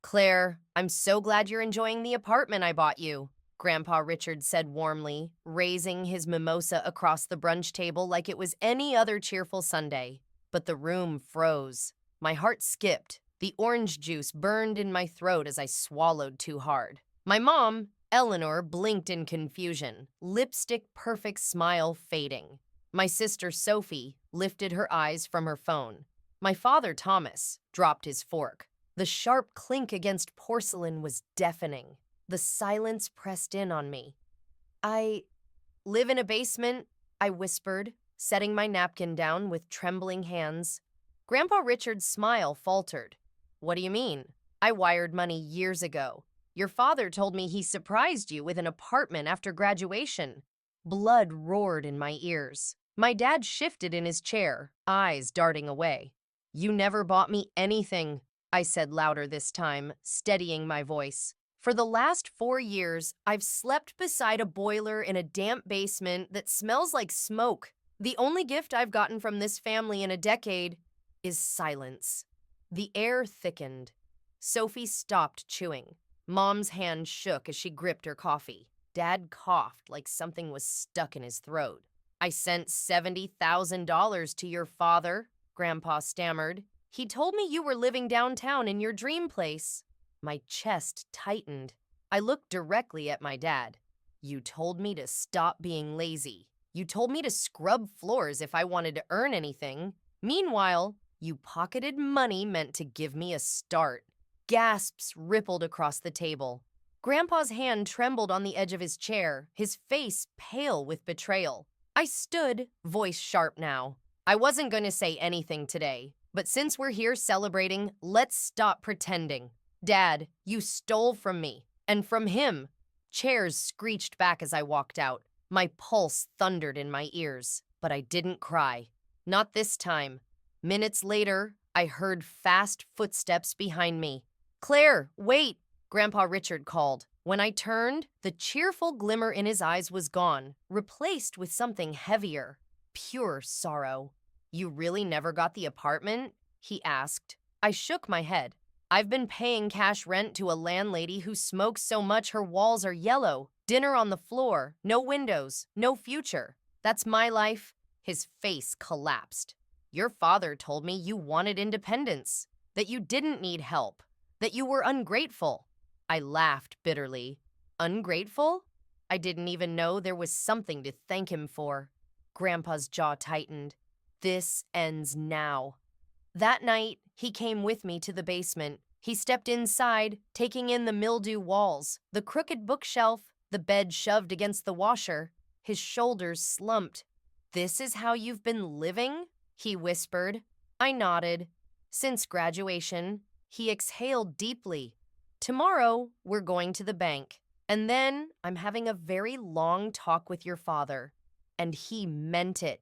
Claire, I'm so glad you're enjoying the apartment I bought you, Grandpa Richard said warmly, raising his mimosa across the brunch table like it was any other cheerful Sunday. But the room froze. My heart skipped. The orange juice burned in my throat as I swallowed too hard. My mom, Eleanor, blinked in confusion, lipstick perfect smile fading. My sister Sophie lifted her eyes from her phone. My father, Thomas, dropped his fork. The sharp clink against porcelain was deafening. The silence pressed in on me. I live in a basement, I whispered, setting my napkin down with trembling hands. Grandpa Richard's smile faltered. What do you mean? I wired money years ago. Your father told me he surprised you with an apartment after graduation. Blood roared in my ears. My dad shifted in his chair, eyes darting away. You never bought me anything, I said louder this time, steadying my voice. For the last 4 years, I've slept beside a boiler in a damp basement that smells like smoke. The only gift I've gotten from this family in a decade is silence. The air thickened. Sophie stopped chewing. Mom's hand shook as she gripped her coffee. Dad coughed like something was stuck in his throat. I sent $70,000 to your father, Grandpa stammered. He told me you were living downtown in your dream place. My chest tightened. I looked directly at my dad. You told me to stop being lazy. You told me to scrub floors if I wanted to earn anything. Meanwhile, you pocketed money meant to give me a start. Gasps rippled across the table. Grandpa's hand trembled on the edge of his chair, his face pale with betrayal. I stood, voice sharp now. I wasn't going to say anything today, but since we're here celebrating, let's stop pretending. Dad, you stole from me, and from him. Chairs screeched back as I walked out. My pulse thundered in my ears, but I didn't cry. Not this time. Minutes later, I heard fast footsteps behind me. Claire, wait, Grandpa Richard called. When I turned, the cheerful glimmer in his eyes was gone, replaced with something heavier. Pure sorrow. You really never got the apartment? He asked. I shook my head. I've been paying cash rent to a landlady who smokes so much her walls are yellow. Dinner on the floor, no windows, no future. That's my life. His face collapsed. Your father told me you wanted independence, that you didn't need help, that you were ungrateful. I laughed bitterly. Ungrateful? I didn't even know there was something to thank him for. Grandpa's jaw tightened. This ends now. That night, he came with me to the basement. He stepped inside, taking in the mildew walls, the crooked bookshelf, the bed shoved against the washer. His shoulders slumped. This is how you've been living? He whispered. I nodded. Since graduation. He exhaled deeply. Tomorrow, we're going to the bank. And then I'm having a very long talk with your father. And he meant it.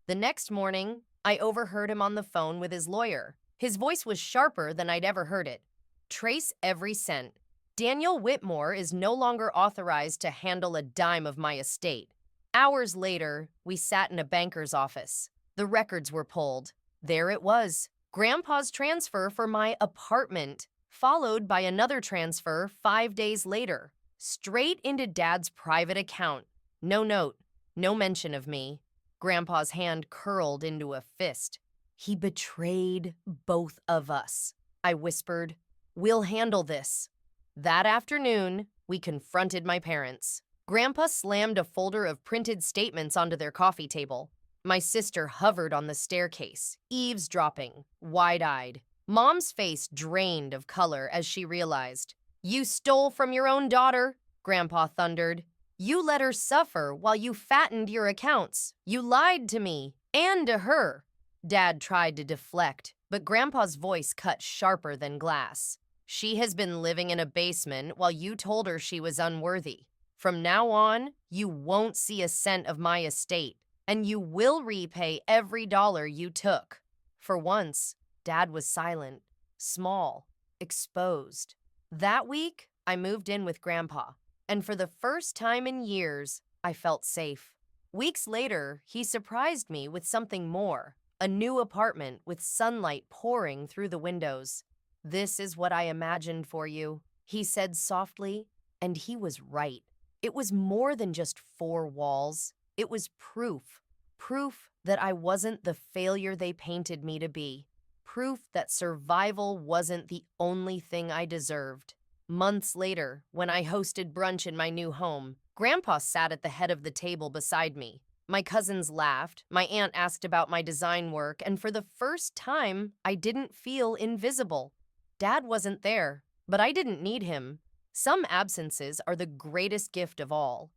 The next morning, I overheard him on the phone with his lawyer. His voice was sharper than I'd ever heard it. Trace every cent. Daniel Whitmore is no longer authorized to handle a dime of my estate. Hours later, we sat in a banker's office. The records were pulled. There it was. Grandpa's transfer for my apartment, followed by another transfer 5 days later. Straight into Dad's private account. No note, no mention of me. Grandpa's hand curled into a fist. He betrayed both of us. I whispered, we'll handle this. That afternoon, we confronted my parents. Grandpa slammed a folder of printed statements onto their coffee table. My sister hovered on the staircase, eavesdropping, wide-eyed. Mom's face drained of color as she realized. You stole from your own daughter, Grandpa thundered. You let her suffer while you fattened your accounts. You lied to me and to her. Dad tried to deflect, but Grandpa's voice cut sharper than glass. She has been living in a basement while you told her she was unworthy. From now on, you won't see a cent of my estate, and you will repay every dollar you took. For once, Dad was silent, small, exposed. That week, I moved in with Grandpa. And for the first time in years, I felt safe. Weeks later, he surprised me with something more, a new apartment with sunlight pouring through the windows. "This is what I imagined for you," he said softly, and he was right. It was more than just four walls. It was proof. Proof that I wasn't the failure they painted me to be. Proof that survival wasn't the only thing I deserved. Months later, when I hosted brunch in my new home, Grandpa sat at the head of the table beside me. My cousins laughed, my aunt asked about my design work, and for the first time, I didn't feel invisible. Dad wasn't there, but I didn't need him. Some absences are the greatest gift of all.